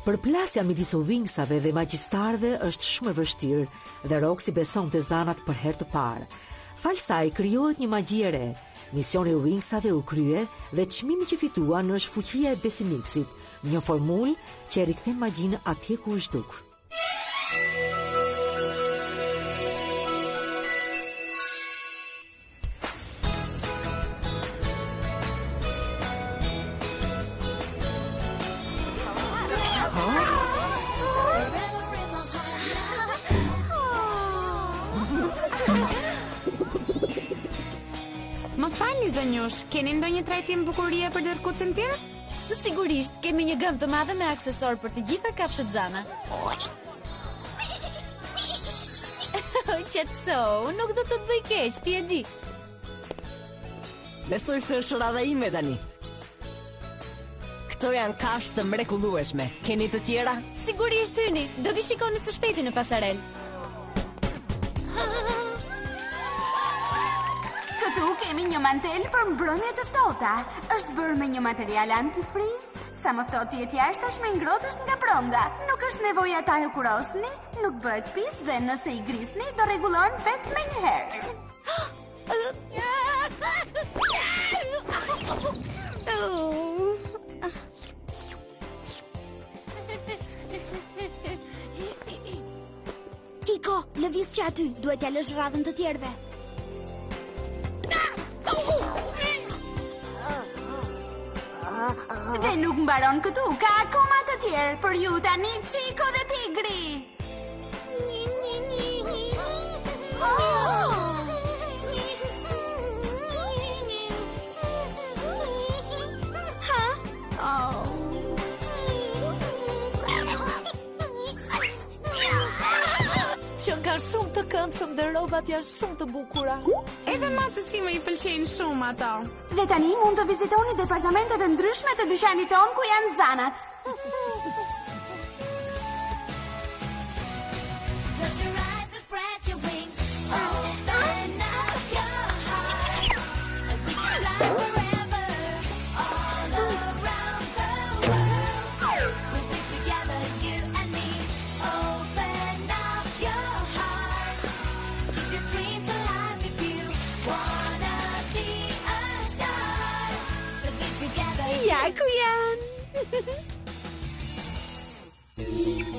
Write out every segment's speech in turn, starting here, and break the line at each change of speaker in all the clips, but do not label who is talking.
Përplasja midis Wingsave dhe magjistarëve është shumë e vështirë dhe Roxy besonte zanat për herë të parë. Fal saj krijohet një magji e re. Misioni i Wingsave u krye dhe çmimi që fituan është fuqia e Besimixit, një formulë që e rikthen magjinë atje ku është duk.
Më falni zënjush, keni ndonjë trajtim bukurie për dërkucin tim?
Sigurisht, kemi një gëm të madhe me aksesor për të gjitha kafshët zana. Qetëso, nuk do të të bëj keq, ti e di.
Besoj se është radha ime tani. Këto janë kafshë të mrekullueshme. Keni të tjera?
Sigurisht hyni, do t'i shikoni së shpejti në pasarel.
Këtu kemi një mantel për mbrëmje të ftohta. Është bërë me një material antifriz. Sa më ftohtë jetë jashtë, aq më ngrohtë është nga brenda. Nuk është nevojë ta e kurosni, nuk bëhet pis dhe nëse i grisni do rregullohen vetë menjëherë.
Kiko, lëviz që aty, duhet t'ja lësh radhën të tjerëve.
Dhe nuk mbaron këtu, ka akoma të tjerë për ju tani, Chico dhe Tigri.
Që kanë shumë të këndshëm dhe rrobat janë shumë të bukura.
Edhe matësi më i pëlqejnë shumë ato.
Dhe tani mund të vizitoni departamentet e ndryshme të dyqanit ton ku janë zanat.
Ja, ku janë?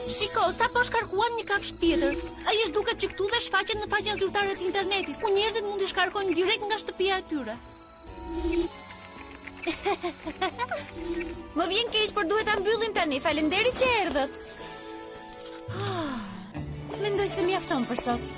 Shiko, sa po shkarkuan një kafshë tjetër. Ai është duket që këtu dhe shfaqet në faqen zyrtare të internetit, ku njerëzit mund të shkarkojnë direkt nga shtëpia e tyre.
Më vjen keq, por duhet ta mbyllim tani. Faleminderit që erdhët. Mendoj se mjafton për sot.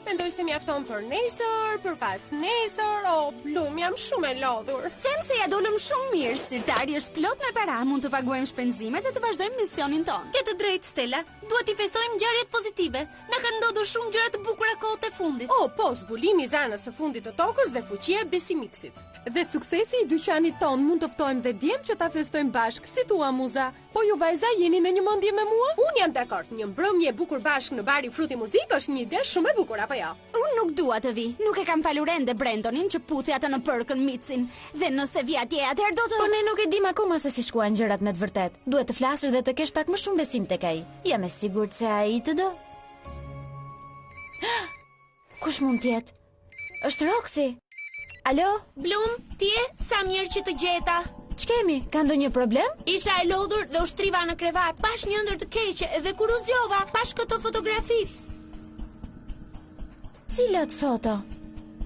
Mendoj se mjafton për nesër, për pas nesër, o Blum, jam shumë e lodhur.
Them se ja dolëm shumë mirë, sirtari është plot me para, mund të paguajmë shpenzimet dhe të vazhdojmë misionin ton.
Ke të drejtë, Stella. Duhet i festojmë ngjarjet pozitive. Na kanë ndodhur shumë gjëra të bukura kohët e fundit.
O, po, zbulimi i zanës së fundit të tokës dhe fuqia e Besimixit.
Dhe suksesi i dyqanit ton mund të ftojmë dhe djem që ta festojmë bashkë, si thua Muza. Po ju vajza jeni në një mendje me mua?
Unë jam dakord, një mbrëmje e bukur bashkë në bari Fruti Muzik është një ide shumë e bukur, apo jo?
Unë nuk dua të vi, nuk e kam falur ende Brentonin që puthi atë në përkën Mitsin. Dhe nëse vi atje, atëherë do të...
Po ne nuk e dim akoma se si shkuan gjërat me të vërtet. Duhet të flasësh dhe të kesh pak më shumë besim tek ai. Jam e sigurt se ai të do. Kush mund të jetë? Është Roxy. Alo?
Blum, ti je? Sa mirë që të gjeta.
Ç'kemi? Ka ndonjë problem?
Isha e lodhur dhe u shtriva në krevat. Pash një ëndër të keqe dhe kur u zgjova, pash këto fotografit.
Cilat foto?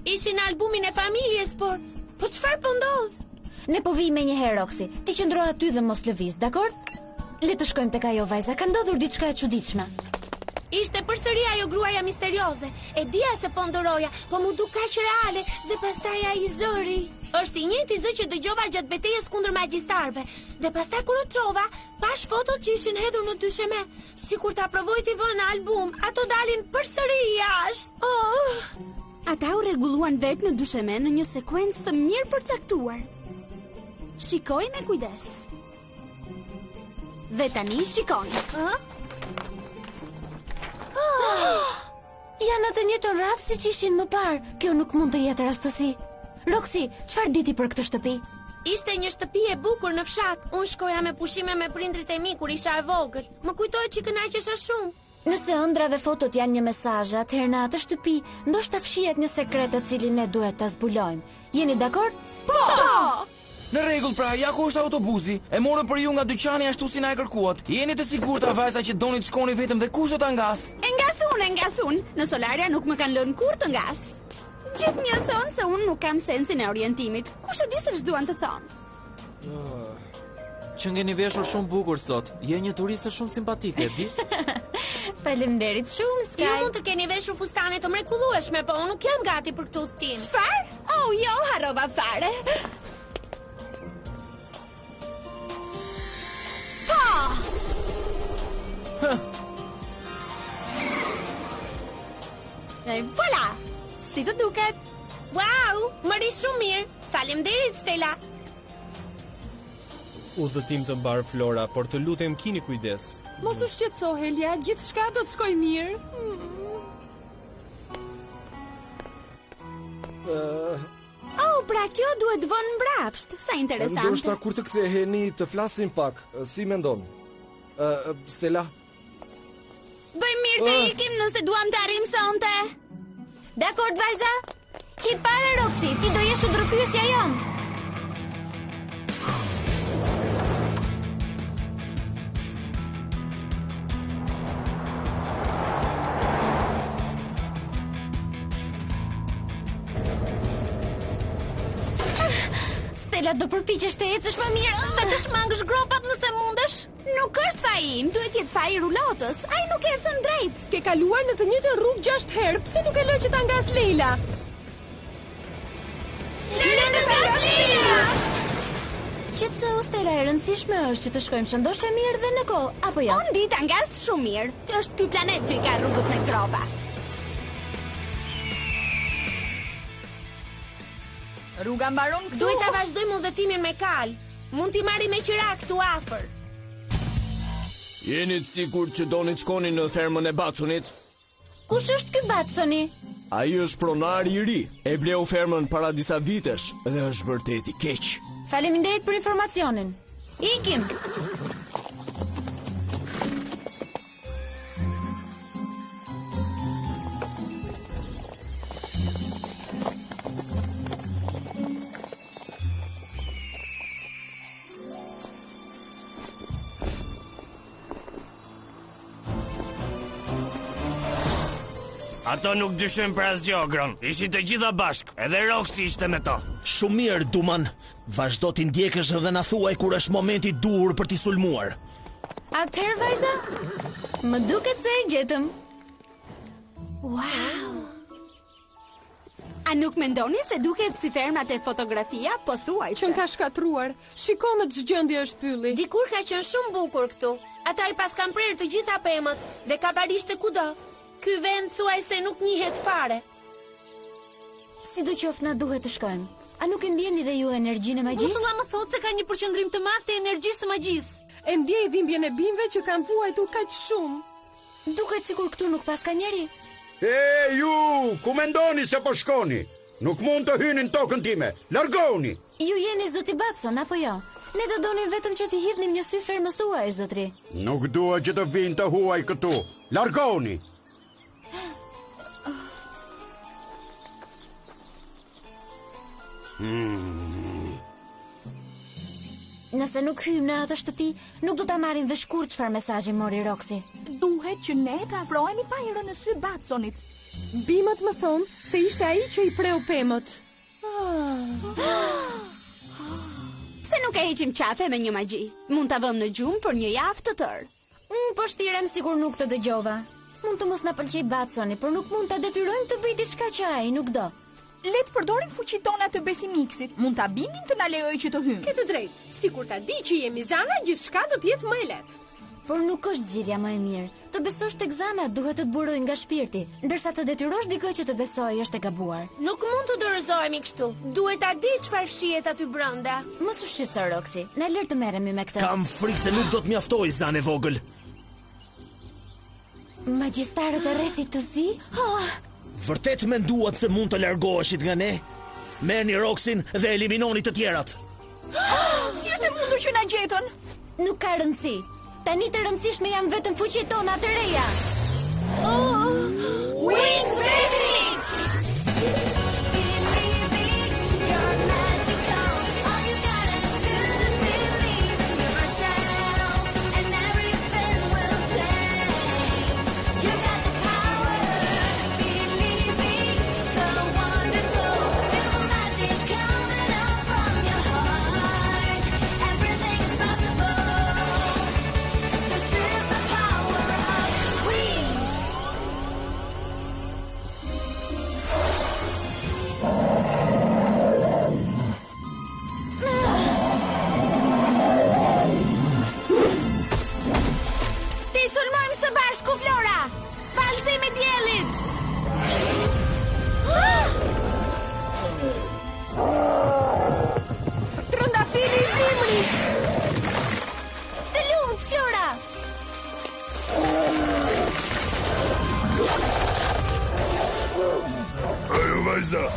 Ishin në albumin e familjes, por çfarë po ndodh?
Ne po vijmë menjëherë, Roxy. Ti qëndro aty dhe mos lëviz, dakor? Le të shkojmë tek ajo vajza. Ka ndodhur diçka e çuditshme.
Ishte përsëri ajo gruaja misterioze. E dija se po ndoroja, po mu duk kaq reale dhe pastaj ai zëri. Është i njëjti zë që dëgjova gjatë betejës kundër magjistarëve. Dhe pastaj kur u trova, pash fotot që ishin hedhur në dysheme. Sikur ta provoj t'i vënë në album, ato dalin përsëri jashtë. Oh!
Ata u rregulluan vetë në dysheme në një sekuencë të mirë përcaktuar. Shikoj me kujdes. Dhe tani shikoni.
Janë atë njëjtën radhë siç ishin më parë. Kjo nuk mund të jetë rastësi. Roxy, çfarë diti për këtë shtëpi?
Ishte një shtëpi e bukur në fshat. Unë shkoja me pushime me prindrit e mi kur isha e vogël. Më kujtohet që kënaqesha shumë.
Nëse ëndra dhe fotot janë një mesazh, atëherë në atë shtëpi ndoshta fshihet një sekret të cilin ne duhet ta zbulojmë. Jeni dakord?
Po! Në rregull, pra, ja ku është autobusi. E morëm për ju nga dyqani ashtu si na e kërkuat. Jeni të sigurta vajza që doni të shkoni vetëm dhe kush do ta ngas?
E ngas unë. Në Solaria nuk më kanë lënë kur të ngas. Gjithnjë thonë se unë nuk kam sensin e orientimit. Kush e di se ç'duan të thonë?
Që ngeni veshur shumë bukur sot. Je një turiste shumë simpatike, di?
Faleminderit shumë, Sky.
Ju mund të keni veshur fustane të mrekullueshme, po unë nuk jam gati për këtë udhtim.
Çfarë? Oh, jo, harrova fare. E voilà! Si të duket?
Wow, më ri shumë mirë. Faleminderit, Stella.
Udhëtim të mbar, Flora, por të lutem keni kujdes.
Mos u shqetëso, Helia, gjithçka do të shkojë mirë.
Oh, pra kjo duhet vënë mbrapsht. Sa interesante.
Ndoshta kur të ktheheni të flasim pak. Si mendon? Stella?
Bëjmë mirë të ikim nëse duam të arrim sonte.
Dakord, vajza? Hi pare, Roxy, ti do jesh udhërhyesja jonë. Stella, do përpiqesh të ecësh më mirë dhe të shmangësh gropat nëse mundesh.
Nuk është faji im, duhet jetë faji rulotës. Ai nuk ecën drejt.
Ke kaluar në të njëjtën rrugë 6 herë. Pse nuk e lë që ta ngas Leila?
Lëre të ngas Leila!
Qetëso, Stella, e rëndësishme është që të shkojmë shëndoshë mirë dhe në kohë, apo jo?
Unë di ta ngas shumë mirë. Është ky planet që i ka rrugët me gropa.
Rruga mbaron këtu.
Duhet ta vazhdojmë udhëtimin me kal. Mund t'i marrim me qira këtu afër.
Jeni të sigurt që doni të shkoni në fermën e Batsonit?
Kush është ky Batsoni?
Ai është pronari i ri. E bleu fermën para disa vitesh dhe është vërtet i keq.
Faleminderit për informacionin. Ikim.
Ato nuk dyshojnë për asgjë, Gron. Ishin të gjitha bashk, edhe Roxy ishte me to.
Shumë mirë, Duman. Vazhdo t'i ndjekësh dhe na thuaj kur është momenti i duhur për t'i sulmuar.
Atëherë, vajza, më duket se e gjetëm.
Wow! A nuk mendoni se duket si fermat e fotografia, po thuajse?
Që ka shkatruar. Shiko në ç'gjendje gjendje është pylli.
Dikur ka qenë shumë bukur këtu. Ata i pas kanë prerë të gjitha pemët dhe ka barishte kudo. Ky vend thuaj se nuk njihet fare.
Sidoqoftë na duhet të shkojmë. A nuk e ndjeni dhe ju energjinë e magjisë?
Ursula më thotë se ka një përqendrim të madh të energjisë së magjisë.
E ndjej dhimbjen e bimëve që kanë vuajtur kaq shumë.
Duket sikur këtu nuk pas ka njeri.
Ju, ku mendoni se po shkoni? Nuk mund të hyni në tokën time. Largoni.
Ju jeni zoti Batson apo jo? Ne do donim vetëm që t'i hidhnim një sy fermës tuaj, zotri.
Nuk dua që të vinë të huaj këtu. Largoni.
Nëse nuk hyjmë në atë shtëpi, nuk do ta marrim vesh kurrë çfarë mesazhi mori Roxy.
Duhet që ne të afrohemi pa i rënë në sy Batsonit.
Bimët më thonë se ishte ai që i preu pemët.
Pse nuk e heqim qafe me një magji? Mund ta vëmë në gjumë për një javë të tërë.
Po shtirem sikur nuk të dëgjova. Mund të mos na pëlqej Batsoni, por nuk mund ta detyrojmë të bëjë diçka që ai nuk do.
Le të përdorim fuqitë tona të besimiksit. Mund ta bindim të na lejojë që të hyjmë.
Ke të drejtë. Sikur ta di që jemi Zana, gjithçka do të jetë më e lehtë.
Por nuk është zgjidhja më e mirë. Të besosh tek Zana duhet të të burojë nga shpirti, ndërsa të detyrosh dikë që të besojë është e gabuar.
Nuk mund të dorëzohemi kështu. Duhet ta di çfarë fshihet aty brenda.
Mos u shqetëso, Roxy. Na lër të merremi me këtë.
Kam frikë se nuk do të mjaftoj, Zanë vogël.
Magjistarët e rrethit të zi?
Vërtet menduat se mund të largoheshit nga ne? Merrni Roxyn dhe eliminoni të tjerat.
Si është e mundur që na gjetën?
Nuk ka rëndësi. Tani të rëndësishme janë vetëm fuqiet tona të reja.
Wings Phoenix!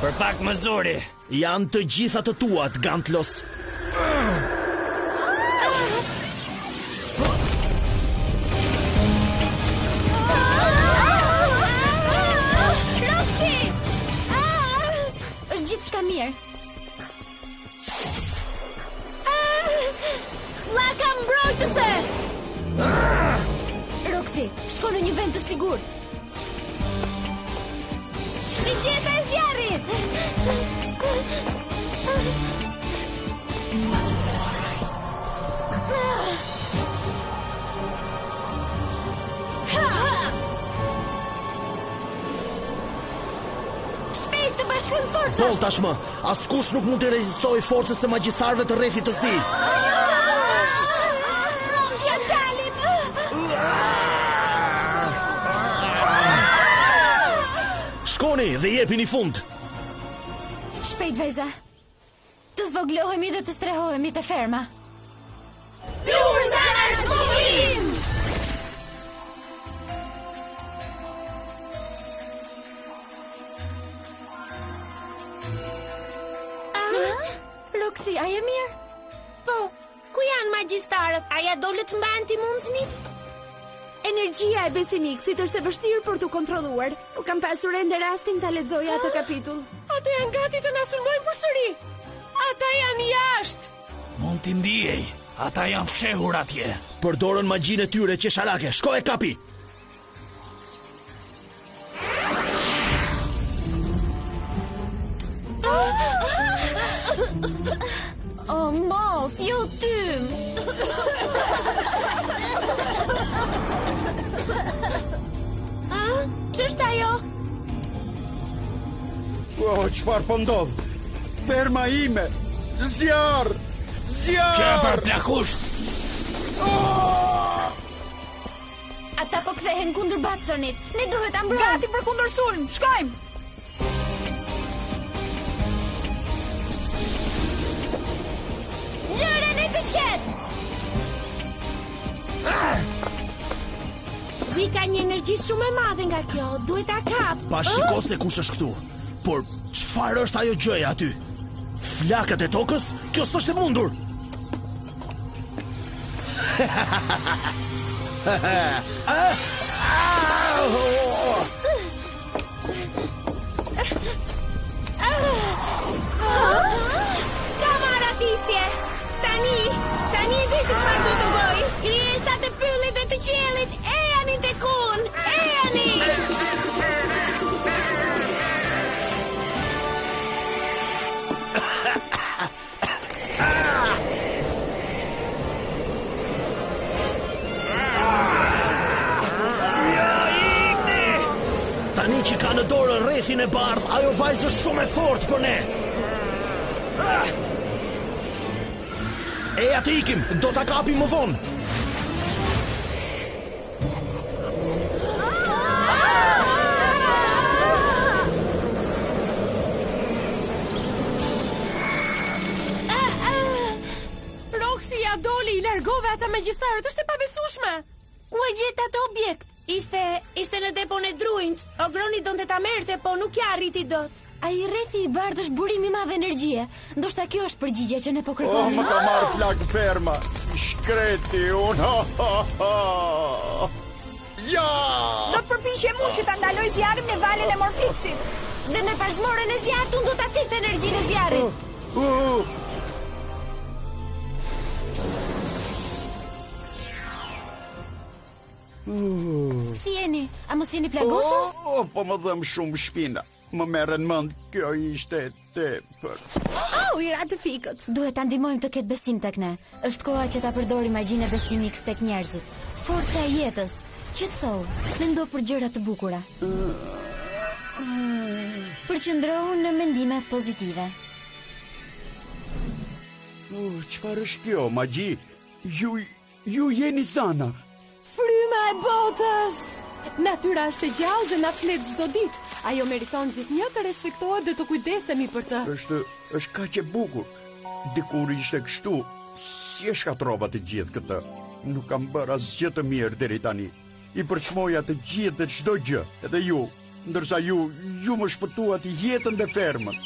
Për pak më zori.
Janë të gjitha të tuat, Gantlos.
Roxy! Është gjithçka mirë. Llaka mbrojtëse! Roxy, shko në një vend të sigurt. Shigjeta e zjarrit! Shpejt të bashkojmë forcat!
Vol tashmë, askush nuk mund të rezistoj forcës së magjistarëve të rrethit të zi.
T'ja dalim!
Shkoni dhe jepini fund.
Shpejt, vajza. Të zvoglohemi dhe të strehohemi të ferma.
Plurza në shkubim!
Roxy, a je mirë?
Po, ku janë magjistarët? Aja dole të mbanë ti mundënit?
Energjia e Besimiksit është e vështirë për të kontrolluar. Nuk kam pasur ende rastin ta lexoj atë kapitull.
Ata janë gati të na sulmojnë përsëri. Ata janë jashtë.
Mund t'i ndijej. Ata janë fshehur atje.
Përdorën magjinë e tyre qesharake. Shko e kapi.
Oh, mos, jo tym.
Ç'është ajo?
O, çfarë po ndodh? Ferma ime! Zjarr! Zjarr!
Kë për plakusht!
Ata po kthehen kundër Batsonit. Ne duhet ta mbrojmë.
Gati për kundër sulm. Shkojmë.
Lëreni të qetë.
Vi ka një energji shumë e madhe nga kjo. Duhet ta kap.
Pa shiko se kush është këtu. Por çfarë është ajo gjëja aty? Flakët e tokës? Kjo s'është e mundur.
S'ka marrë atisje. Tani e di se çfarë do të bëj. Krijesat e pyllit dhe të qiellit, ejani tek unë. Ejani!
Tani që ka në dorë rrethin e bardh, ajo vajzë është shumë e fortë për ne. Eja të ikim, do ta kapim më vonë.
Roxy ja doli, I largove ata magjistarët, është e pabesueshme.
Ku e gjet atë objekt? Ishte në depon e druinjt. Ogroni donte ta merrte, po nuk ja arriti dot.
Ai rrethi I bardhë është burim I madh energjie. Ndoshta kjo është përgjigjja që ne po kërkojmë.
Më ka marrë flak ferma. Shkreti unë. Ja!
Do të përpiqem unë që ta ndaloj zjarrin me valën e Morfixit.
Dhe me pazmorën e zjarrit unë do ta thith energjinë e zjarrit. Si jeni? A mos jeni plagosur?
Po më dhëm shumë shpina. Më merren mend, kjo ishte tepër.
I ra të fikët.
Duhet ta ndihmojmë të ketë besim tek ne. Është koha që ta përdori magjinë e besimit X tek njerëzit. Forca e jetës. Qetësohu, mendo për gjëra të bukura. Përqendrohu në mendimet pozitive.
Çfarë është kjo, magji? Ju jeni Zana.
Fryma e botës! Natyra është e gjallë dhe na flet çdo ditë. Ajo meriton gjithnjë të respektohet dhe të kujdesemi për të.
Është kaq e bukur. Dikur ishte kështu. Si e shkatrova të gjithë këtë? Nuk kam bërë asgjë të mirë deri tani. I përçmoja të gjithë dhe çdo gjë, edhe ju, ndërsa ju më shpëtuat jetën dhe fermën.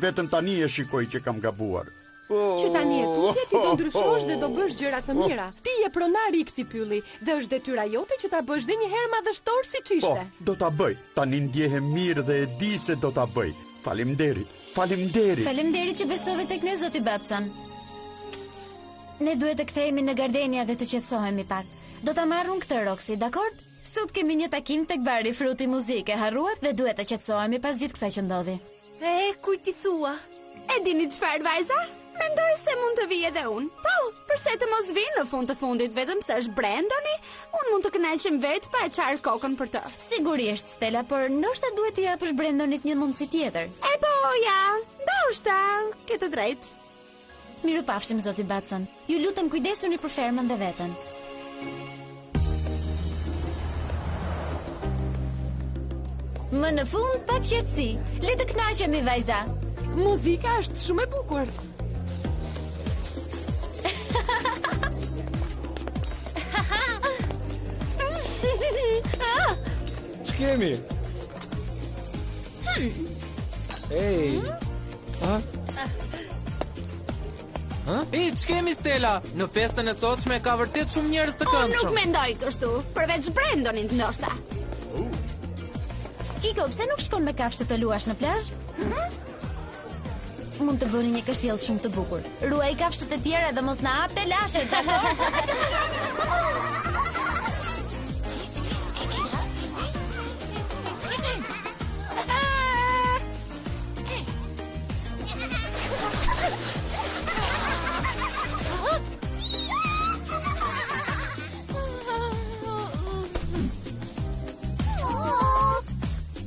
Vetëm tani e shikoj që kam gabuar.
Që tani e tutje ti do ndryshosh dhe do bësh gjëra të mira. Ti je pronari I këtij pylli dhe është detyra jote që ta bësh dhe një herë madhështor siç ishte.
Do ta bëj. Tani ndjehem mirë dhe e di se do ta bëj. Faleminderit.
Faleminderit që besove tek ne, zoti Batson. Ne duhet të kthehemi në Gardenia dhe të qetësohemi pak. Do ta marr unë këtë, Roxy, dakord? Sot kemi një takim tek bari Fruti Muzike, harruat dhe duhet të qetësohemi pas gjithë kësaj që ndodhi.
Kujt I thua? E dini çfarë, vajza? Mendoj se mund të vijë edhe unë. Po, përse të mos vi në fund të fundit vetëm se është Brendoni? Unë mund të kënaqem vetë pa e çarë kokën për të.
Sigurisht, Stella, por ndoshta duhet t'i japësh Brendonit një mundësi tjetër.
Ndoshta, ke të drejtë.
Mirupafshim, zoti Batson. Ju lutem kujdesuni për fermën dhe veten. Më në fund pak qetësi. Le të kënaqemi, vajza.
Muzika është shumë e bukur.
Ç'kemi? Hey.
Ç'kemi, Stella? Në festën e sotshme ka vërtet shumë njerëz të këndshëm.
Unë nuk mendoj kështu, përveç Brendonit ndoshta.
Kiko, pse nuk shkon me kafshë të luash në plazh? Mund të bëni një kështjell shumë të bukur. Ruaj kafshët e tjera dhe mos na hapte lashet, dakord?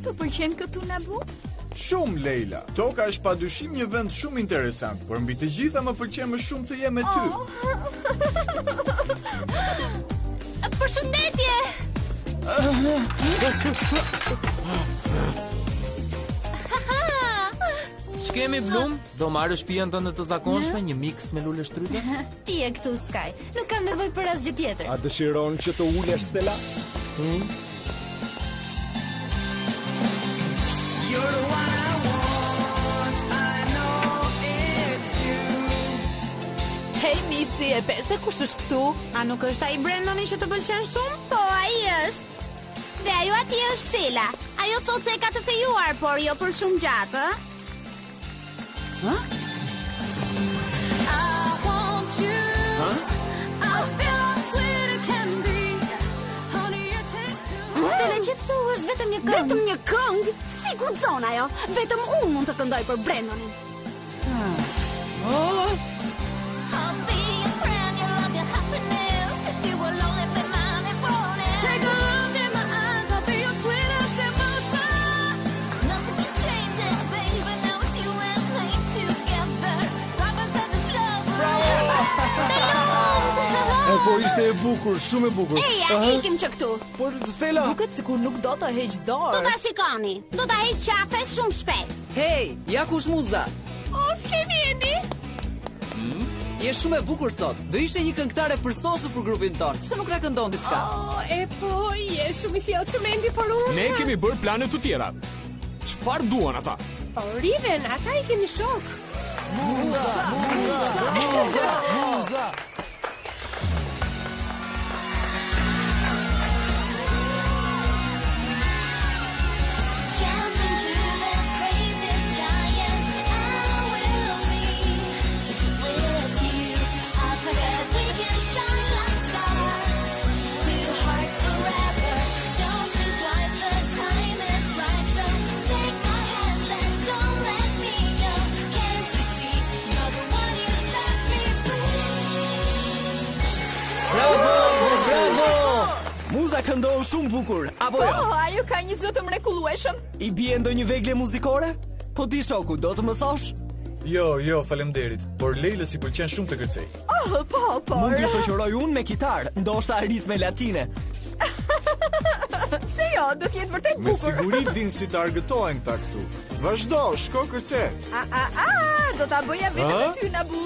Të pëlqen këtu Nabu?
Shumë, Leila. Toka është padyshim një vend shumë interesant, por mbi të gjitha më pëlqen më shumë të jem me ty.
Përshëndetje!
Ç'kemi, Blum? Do marrësh shtëpinë tënde të zakonshme, një miks me lule shtrype?
Ti je këtu, Sky. Nuk kam nevojë për asgjë tjetër.
A dëshiron që të ulesh, Stella?
Hej, Mici, e pese kush është këtu? A nuk është ai Brendoni që të pëlqen shumë?
Po, ai është. Dhe ajo atje është Stella. Ajo thot se e ka të fejuar, por jo për shumë gjatë,
Stella, qetësohu, është vetëm një këngë.
Vetëm një këngë? Si guxon ajo? Vetëm unë mund të këndoj për Brendonin.
Po ishte e bukur, shumë e bukur.
Eja, ikim që këtu.
Por Stella,
duket sikur nuk do ta heq dorë.
Do ta shikoni. Do ta heq qafe shumë shpejt.
Hey, ja kush muza.
Ç'kemi Edi?
Je shumë e bukur sot. Do ishte një këngëtare përsosur për grupin ton. Se nuk na këndon diçka.
Je shumë I sjellshëm Endi për unë.
Ne kemi bërë plane të tjera. Çfarë duan ata?
O, Riven, ata I kemi shok.
Muza!
Muza këndon shumë bukur, apo jo?
Po, ajo ka një zë të mrekullueshëm.
I bie ndonjë vegle muzikore? Po ti shoku, do të më thosh?
Jo, faleminderit, por Leilës I pëlqen shumë të kërcej.
Oh, po.
Mund t'ju shoqëroj unë me kitarë, ndoshta ritme latine.
Se jo, do t'jetë vërtet bukur.
Me siguri din si të argëtohen këta këtu. Vazhdo, shko kërce.
Do ta bëja vetëm me ty, Nabu.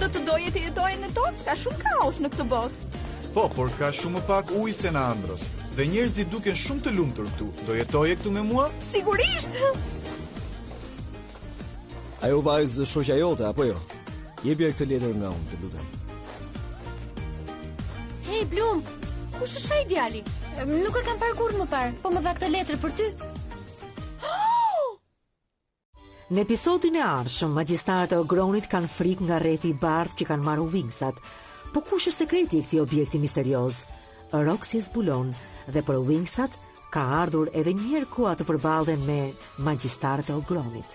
Do të doje të jetoje në tokë, ka shumë kaos në këtë botë.
Po, por ka shumë më pak ujë se në Andros. Dhe njerëzit duken shumë të lumtur këtu. Do jetoje këtu me mua?
Sigurisht.
Ajo vajzë shoqja jote apo jo? Jepja këtë letër nga unë, të lutem.
Hey, Blum, kush është ai djali?
Nuk e kam parë kurrë më parë, po më dha këtë letër për ty.
Në episodin e ardhshëm, magjistarët e Ogronit kanë frikë nga rrethi I bardhë që kanë marrë Wingsat. Po kush është sekreti I këtij objekti misterioz? Roxy e zbulon dhe për Wingsat ka ardhur edhe një herë koha të përballen me magjistarët e Ogronit.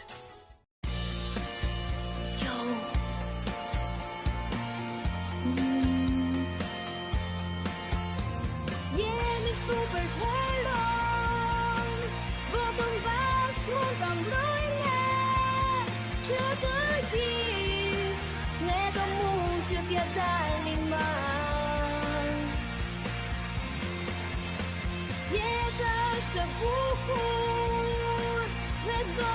Jetë është bukur, dhe çdo